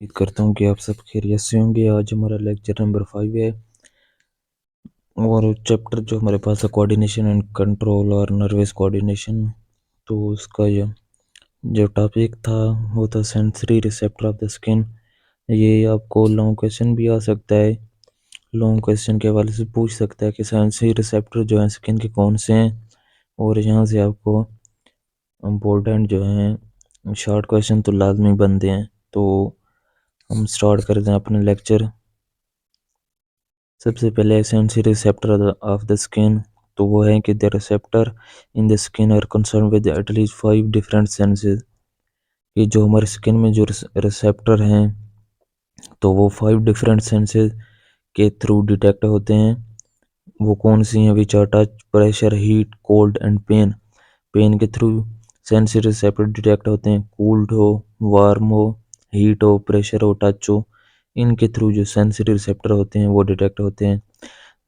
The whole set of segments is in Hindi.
उम्मीद करता हूँ कि आप सब खैरियत से होंगे। आज हमारा लेक्चर नंबर 5 है और चैप्टर जो हमारे पास है कोऑर्डिनेशन एंड कंट्रोल और नर्वस कोऑर्डिनेशन। तो उसका जो टॉपिक था वो था sensory receptor of the skin. ये आपको लॉन्ग क्वेश्चन भी आ सकता है, लॉन्ग क्वेश्चन के हवाले से पूछ सकता है कि सेंसरी रिसेप्टर जो है स्किन के कौन से हैं। और यहाँ से आपको इम्पोर्टेंट जो हैं शॉर्ट क्वेश्चन तो लाजमी बनते हैं। तो हम स्टार्ट करते हैं अपने लेक्चर। सबसे पहले sensory receptor of the skin, तो वो है कि the receptor in the skin are concern with at least 5 different senses. ये जो हमारे स्किन में जो रिसेप्टर हैं तो वो 5 डिफरेंट सेंसेस के थ्रू डिटेक्ट होते हैं। वो कौन सी हैं? Which are touch, pressure, heat, cold and pain. Pain के थ्रू सेंसरी रिसेप्टर डिटेक्ट होते हैं। कूल्ड हो, वार्म हो, हीट हो, प्रेशर हो, टच हो, इनके थ्रू जो सेंसरी रिसेप्टर होते हैं वो डिटेक्ट होते हैं।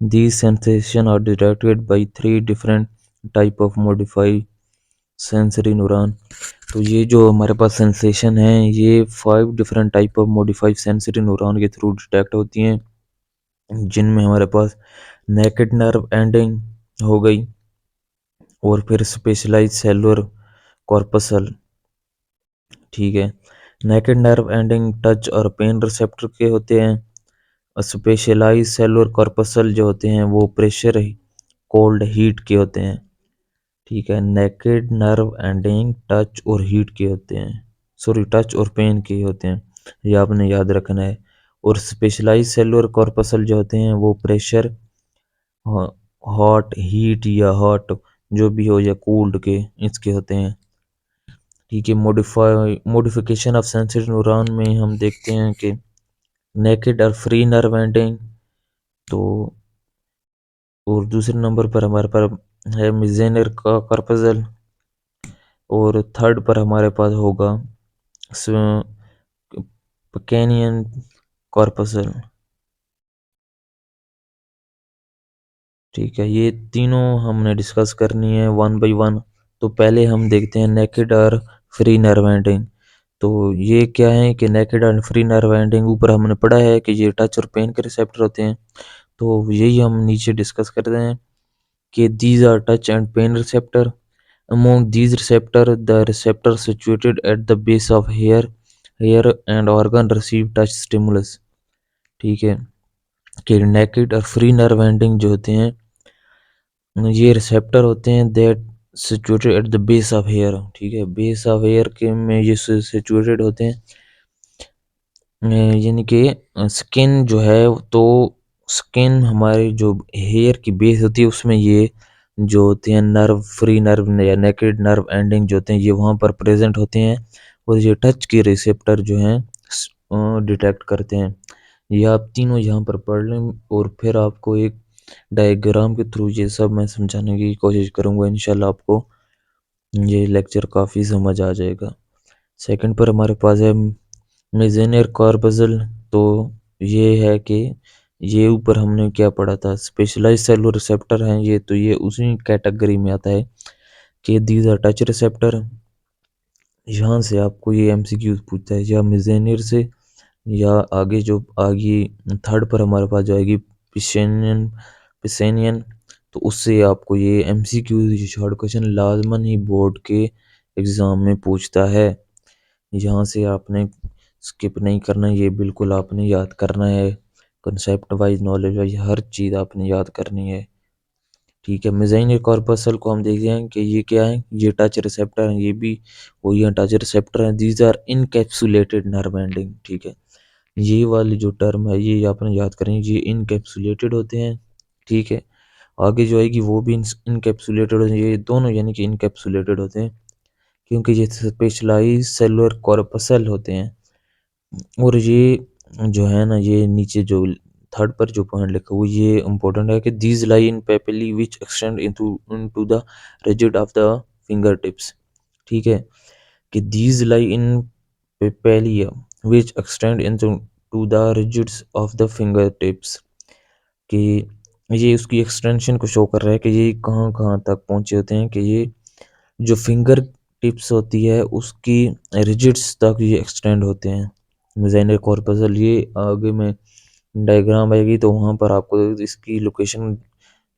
These sensations are detected by 3 different type of modified sensory neuron। तो ये जो हमारे पास सेंसेशन है ये 5 different type of modified sensory neuron के थ्रू डिटेक्ट होती हैं, जिनमें हमारे पास नेकेड नर्व एंडिंग हो गई और फिर स्पेशलाइज सेलुलर कॉर्पसल। ठीक है, नेकेड नर्व एंडिंग टच और पेन रिसेप्टर के होते हैं। और स्पेशलाइज सेलुलर कॉर्पसल जो होते हैं वो प्रेशर, कोल्ड, हीट के होते हैं। ठीक है, नेकेड नर्व एंडिंग टच और हीट के होते हैं, सॉरी टच और पेन के होते हैं, ये आपने याद रखना है। और स्पेशलाइज सेलुलर कॉर्पसल जो होते हैं वो प्रेशर, हॉट, हीट या हॉट जो भी हो या कूल्ड के इसके होते हैं। ठीक है, मॉडिफिकेशन ऑफ सेंसरी न्यूरॉन में हम देखते हैं कि नेकेड और फ्री नर्व एंडिंग, तो और दूसरे नंबर पर हमारे पास है मिजेनर का कॉर्पसल और थर्ड पर हमारे पास होगा कैनियन कॉर्पसल। ठीक है, ये तीनों हमने डिस्कस करनी है वन बाय वन। तो पहले हम देखते हैं नेकेड और फ्री नर्व एंडिंग। तो ये क्या है कि नेकेड और फ्री नर्व एंडिंग ऊपर हमने पढ़ा है कि ये टच और पेन के रिसेप्टर होते हैं। तो यही हम नीचे डिस्कस करते हैं कि these are touch and pain receptor. Among these receptors, the receptor situated at the base of hair and organ receive touch stimulus। ठीक है, कि नेकेड और फ्री नर्व एंडिंग जो होते हैं ये रिसेप्टर होते हैं that situated at the base of hair. ठीक है, बेस ऑफ हेयर के में ये सिचुएटेड होते हैं, यानी कि स्किन जो है, तो स्किन हमारे जो हेयर की बेस होती है उसमें ये जो होते हैं नर्व, फ्री नर्व या नेकेड नर्व एंडिंग जो होते हैं ये वहाँ पर प्रेजेंट होते हैं और ये टच के रिसेप्टर जो हैं डिटेक्ट करते हैं। ये आप तीनों यहाँ पर पढ़ लें और फिर आपको एक डायग्राम के थ्रू ये सब मैं समझाने की कोशिश करूँगा। इंशाल्लाह आपको ये लेक्चर काफ़ी समझ आ जाएगा। सेकंड पर हमारे पास है मेजेनियर कॉर्पसल। तो ये है कि ये ऊपर हमने क्या पढ़ा था, स्पेशलाइज सेलुलर रिसेप्टर हैं ये, तो ये उसी कैटेगरी में आता है कि दीज आर टच रिसेप्टर। यहाँ से आपको ये एमसीक्यूज पूछता है या मेजेनियर से या आगे जो आगे थर्ड पर हमारे पास जो आएगी पिसेनियन पिसेनियन, तो उससे आपको ये एमसीक्यूज शॉर्ट क्वेश्चन लाजमन ही बोर्ड के एग्ज़ाम में पूछता है। यहाँ से आपने स्किप नहीं करना, ये बिल्कुल आपने याद करना है। कंसेप्ट वाइज, नॉलेज वाइज हर चीज़ आपने याद करनी है। ठीक है, मेजेनियर कॉर्पसल को हम देखते हैं कि ये क्या है, ये टच रिसेप्टर है, ये भी वही टच रिसेप्टर है। These are encapsulated nerve ending. ठीक है, ये वाली जो टर्म है ये आपने याद करें, ये इनकैप्सुलेटेड होते हैं। ठीक है, आगे जो आएगी वो भी इनकैप्सुलेटेड होते हैं, ये दोनों यानी कि इनकैप्सुलेटेड होते हैं क्योंकि ये स्पेशलाइज सेलुलर कॉर्पसल होते हैं। और ये जो है ना, ये नीचे जो थर्ड पर जो पॉइंट लिखा हुआ ये इंपॉर्टेंट है कि these lie in papillae which extend into the रिजिड ऑफ द फिंगर टिप्स। ठीक है, कि these lie in papillae which extend into to the ridges of the finger tips. कि ये उसकी एक्सटेंशन को शो कर रहा है कि ये कहाँ कहाँ तक पहुँचे होते हैं, कि ये जो फिंगर टिप्स होती है उसकी रिजिड्स तक ये एक्सटेंड होते हैं। मेसेंजर कॉर्पसल, ये आगे में डायग्राम आएगी तो वहाँ पर आपको इसकी लोकेशन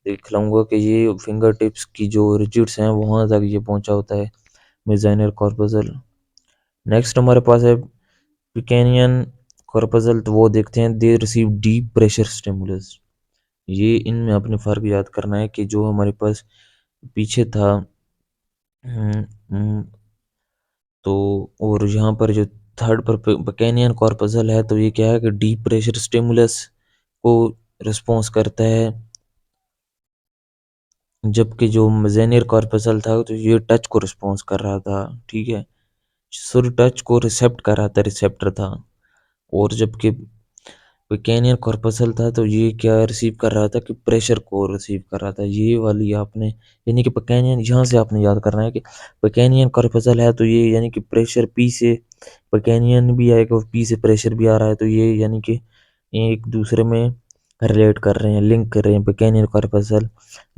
दिखलाऊंगा कि ये फिंगर टिप्स की जो रिजिट्स हैं वहाँ तक ये पहुँचा होता है मेसेंजर कॉर्पसल। नेक्स्ट हमारे पास है पिकेनियन कॉर्पसल, तो वो देखते हैं they receive deep pressure stimulus. ये इनमें अपने फ़र्क याद करना है कि जो हमारे पास पीछे था, हम्म, हम्म, तो और यहाँ पर जो थर्ड पर पिकेनियन कॉर्पसल है, तो ये क्या है कि डीप प्रेशर स्टिमुलस को रिस्पॉन्स करता है, जबकि जो मेसेंजर कॉर्पसल था तो ये टच को रिस्पॉन्स कर रहा था। ठीक है, सॉरी, टच को रिसेप्ट कर रहा था, रिसेप्टर था। और जबकि पिकेनियन कॉर्पसल था तो ये क्या रिसीव कर रहा था कि प्रेशर को रिसीव कर रहा था। ये वाली आपने, यानी कि पिकेनियन, यहाँ से आपने याद करना है कि पिकेनियन कॉर्पसल है तो ये यानी कि प्रेशर पी से पिकेनियन भी आएगा और पी से प्रेशर भी आ रहा है, तो ये यानी कि एक दूसरे में रिलेट कर रहे हैं, लिंक कर रहे हैं। पिकेनियन कॉर्पसल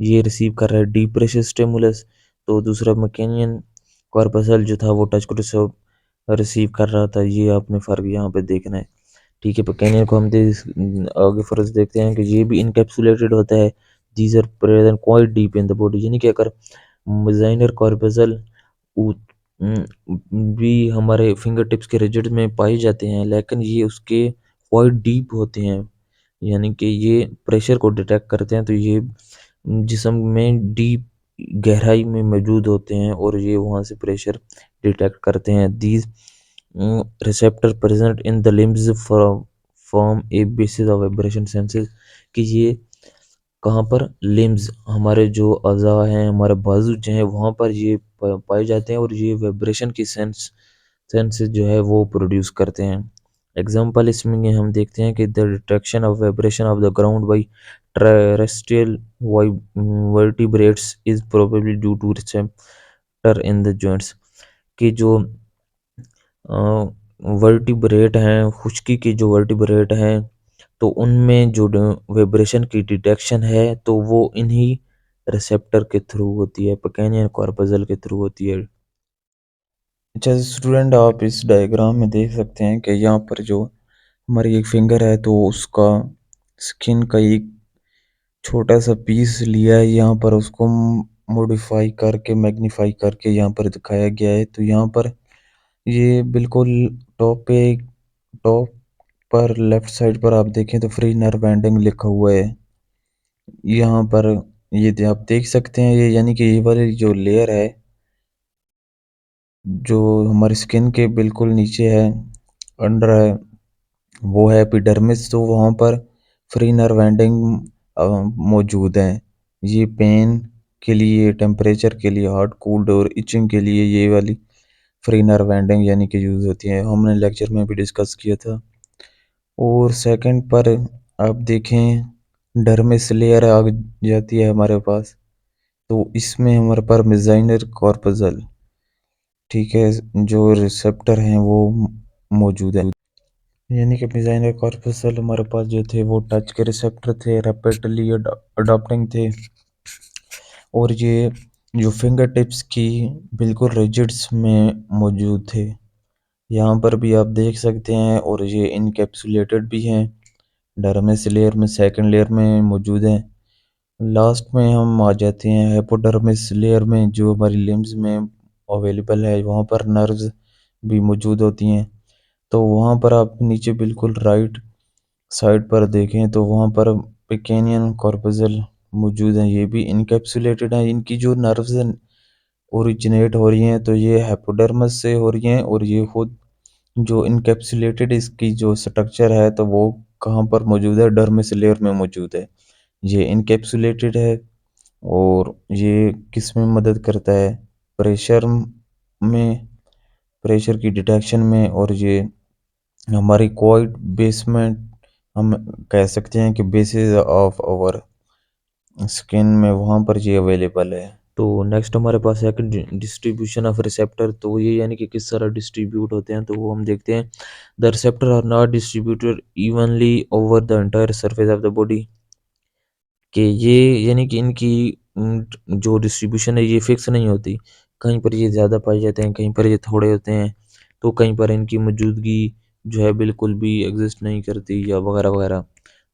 ये रिसीव कर रहा है डीप प्रेशर स्टिमुलस, तो दूसरा मैकेनियन कॉर्पसल जो था वो टच को रिसीव कर रहा था। ये आपने फर्क यहाँ पे देखना है। ठीक है, कैनियन को हम आगे फर्ज देखते हैं कि ये भी इनकैप्सुलेटेड होता है। These are present quite deep in the body, यानी कि अगर मिजाइनर कॉर्पसल भी हमारे फिंगर टिप्स के रिजिड में पाए जाते हैं, लेकिन ये उसके क्वाइट डीप होते हैं, यानी कि ये प्रेशर को डिटेक्ट करते हैं, तो ये जिस्म में डीप गहराई में मौजूद होते हैं और ये वहाँ से प्रेशर डिटेक्ट करते हैं। These receptor present in the limbs form A basis of vibration senses, कि ये कहाँ पर, लिम्स, हमारे जो अज़ा हैं, हमारे बाजू जो हैं वहाँ पर ये पाए जाते हैं और ये वाइब्रेशन की सेंस जो है वो प्रोड्यूस करते हैं। एग्जाम्पल इसमें ये हम देखते हैं कि the detection of vibration of the ground by terrestrial vertebrates is probably due to receptor in the joints, कि जो वर्टिब्रेट हैं, खुश्की के जो वर्टिब्रेट हैं, तो उनमें जो वाइब्रेशन की डिटेक्शन है तो वो इन्हीं रिसेप्टर के थ्रू होती है, पिकेनियन कॉर्पसल के थ्रू होती है। अच्छा स्टूडेंट, आप इस डायग्राम में देख सकते हैं कि यहाँ पर जो हमारी एक फिंगर है तो उसका स्किन का एक छोटा सा पीस लिया है, यहाँ पर उसको मॉडिफाई करके, मैग्नीफाई करके यहाँ पर दिखाया गया है। तो यहाँ पर ये बिल्कुल टॉप पे, टॉप पर लेफ्ट साइड पर आप देखें तो फ्री नर्व एंडिंग लिखा हुआ है। यहाँ पर ये आप देख सकते हैं, ये यानी कि ये वाली जो लेयर है जो हमारी स्किन के बिल्कुल नीचे है, अंडर है, वो है एपिडर्मिस। तो वहाँ पर फ्री नर्व एंडिंग मौजूद है। ये पेन के लिए, टेम्परेचर के लिए, हॉट कोल्ड और इचिंग के लिए ये वाली फ्री नर्व एंडिंग यानी कि यूज़ होती है, हमने लेक्चर में भी डिस्कस किया था। और सेकंड पर आप देखें डर्मिस लेयर आ जाती है हमारे पास, तो इसमें हमारे पास मेसेंजर कॉर्पसल, ठीक है, जो रिसेप्टर हैं वो मौजूद है। यानी कि मेसेंजर कॉर्पसल हमारे पास जो थे वो टच के रिसेप्टर थे, रैपिडली अडॉप्टिंग थे, और ये जो फिंगर टिप्स की बिल्कुल रिजिड्स में मौजूद थे। यहाँ पर भी आप देख सकते हैं, और ये इनकैप्सुलेटेड भी हैं, डर्मिस लेयर में, सेकंड लेयर में मौजूद हैं। लास्ट में हम आ जाते हैं हाइपोडर्मिस लेयर में, जो हमारी लिम्स में अवेलेबल है, वहाँ पर नर्व्स भी मौजूद होती हैं। तो वहाँ पर आप नीचे बिल्कुल राइट साइड पर देखें तो वहाँ पर पिकेनियन कॉर्पसल मौजूद हैं, ये भी इनकैप्सुलेटेड हैं। इनकी जो नर्व्स ओरिजिनेट हो रही हैं तो ये हाइपोडर्मस से हो रही हैं, और ये खुद जो इनकैप्सुलेटेड इसकी जो स्ट्रक्चर है तो वो कहाँ पर मौजूद है, डर्मिस लेयर में मौजूद है। ये इनकैप्सुलेटेड है, और ये किस में मदद करता है, प्रेशर में, प्रेशर की डिटेक्शन में, और ये हमारी क्वाइट बेसमेंट, हम कह सकते हैं कि बेसिस ऑफ आवर स्किन में वहाँ पर ये अवेलेबल है। तो नेक्स्ट हमारे पास है कि डिस्ट्रीब्यूशन ऑफ रिसेप्टर, तो ये यानी कि किस तरह डिस्ट्रीब्यूट होते हैं, तो वो हम देखते हैं। The receptor are not distributed evenly over the entire surface of the body, कि ये यानी कि इनकी जो डिस्ट्रीब्यूशन है ये फिक्स नहीं होती, कहीं पर ये ज़्यादा पाए जाते हैं, कहीं पर ये थोड़े होते हैं, तो कहीं पर इनकी मौजूदगी जो है बिल्कुल भी एग्जिस्ट नहीं करती या वगैरह वगैरह।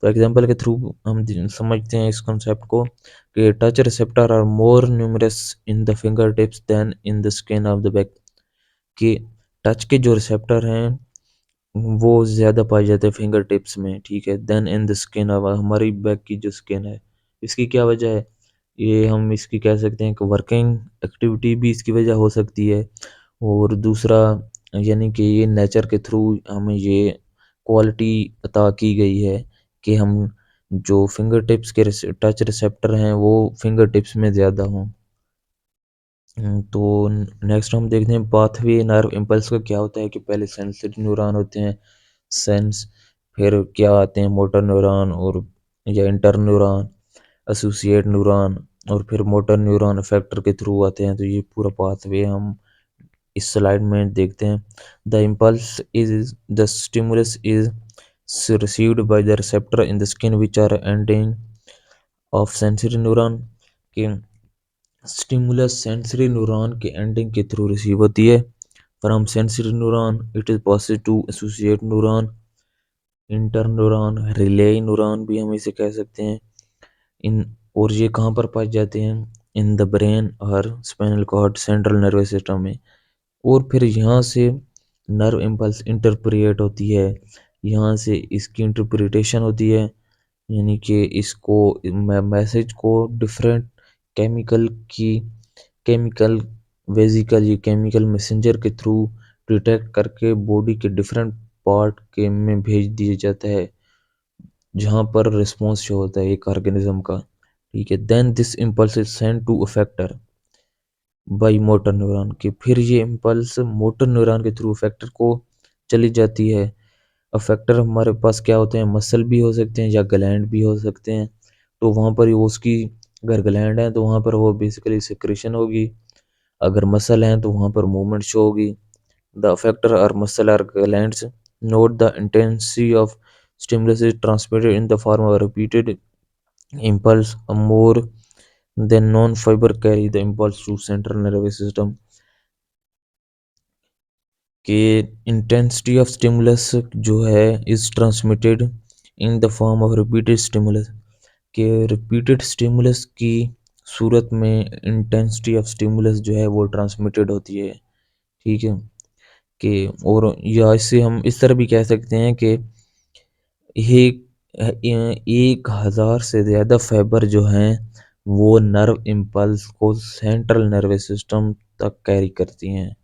तो एग्जांपल के थ्रू हम समझते हैं इस कॉन्सेप्ट को कि touch receptor are more numerous in the finger tips than in the skin of the back. कि टच के जो रिसेप्टर हैं वो ज़्यादा पाए जाते हैं फिंगर टिप्स में, ठीक है, देन इन द स्किन। अब हमारी बैक की जो स्किन है, इसकी क्या वजह है? ये हम इसकी कह सकते हैं कि वर्किंग एक्टिविटी भी इसकी वजह हो सकती है। और दूसरा, यानी कि ये नेचर के थ्रू हमें ये क्वालिटी अता की गई है कि हम जो फिंगर टिप्स के टच रिसेप्टर हैं वो फिंगर टिप्स में ज़्यादा हों। तो नेक्स्ट हम देखते हैं पाथवे नर्व इम्पल्स का क्या होता है कि पहले सेंसरी न्यूरॉन होते हैं, सेंस, फिर क्या आते हैं मोटर न्यूरॉन और या इंटर न्यूरॉन, एसोसिएट न्यूरॉन, और फिर मोटर न्यूरॉन इफेक्टर के थ्रू आते हैं। तो ये पूरा पाथवे हम इस स्लाइड में देखते हैं। The impulse is the stimulus is received by the receptor in the skin which are ending of sensory neuron। के स्टिमुलस सेंसरी न्यूरॉन के एंडिंग के थ्रू रिसीव होती है। From sensory neuron it is passing to associate neuron, inter neuron, relay neuron भी हम इसे कह सकते हैं। इन और ये कहाँ पर पाए जाते हैं? इन द ब्रेन और spinal cord, central nervous system में। और फिर यहाँ से नर्व इम्पल्स इंटरप्रेट होती है, यहाँ से इसकी इंटरप्रिटेशन होती है, यानी कि इसको मैसेज को डिफरेंट केमिकल की केमिकल वेजिकल ये केमिकल मैसेंजर के थ्रू डिटेक्ट करके बॉडी के डिफरेंट पार्ट के में भेज दिया जाता है, जहाँ पर रिस्पॉन्स शो होता है एक ऑर्गेनिज्म का, ठीक है। Then this impulse is send to effector by motor neuron. कि फिर ये इम्पल्स मोटर न्यूरॉन के थ्रू अफेक्टर को चली जाती है। अफेक्टर हमारे पास क्या होते हैं? मसल भी हो सकते हैं या ग्लैंड भी हो सकते हैं। तो वहाँ पर वो उसकी, अगर ग्लैंड है तो वहाँ पर वो बेसिकली सिक्रेशन होगी, अगर मसल है तो वहाँ पर मूवमेंट शो होगी। द अफेक्टर और मसल और glands note the intensity of stimulus is transmitted in the form of repeated impulse. A more than non-fiber carry the impulse to central nervous system। के इंटेंसिटी ऑफ स्टिमुलस जो है is transmitted in the form of repeated stimulus. के रिपीटेड स्टिमुलस की सूरत में इंटेंसिटी ऑफ स्टिमुलस जो है वो ट्रांसमिटेड होती है, ठीक है। कि और या इससे हम इस तरह भी कह सकते हैं कि एक 1000 से ज़्यादा फाइबर जो हैं वो नर्व इम्पल्स को सेंट्रल नर्वस सिस्टम तक कैरी करती हैं।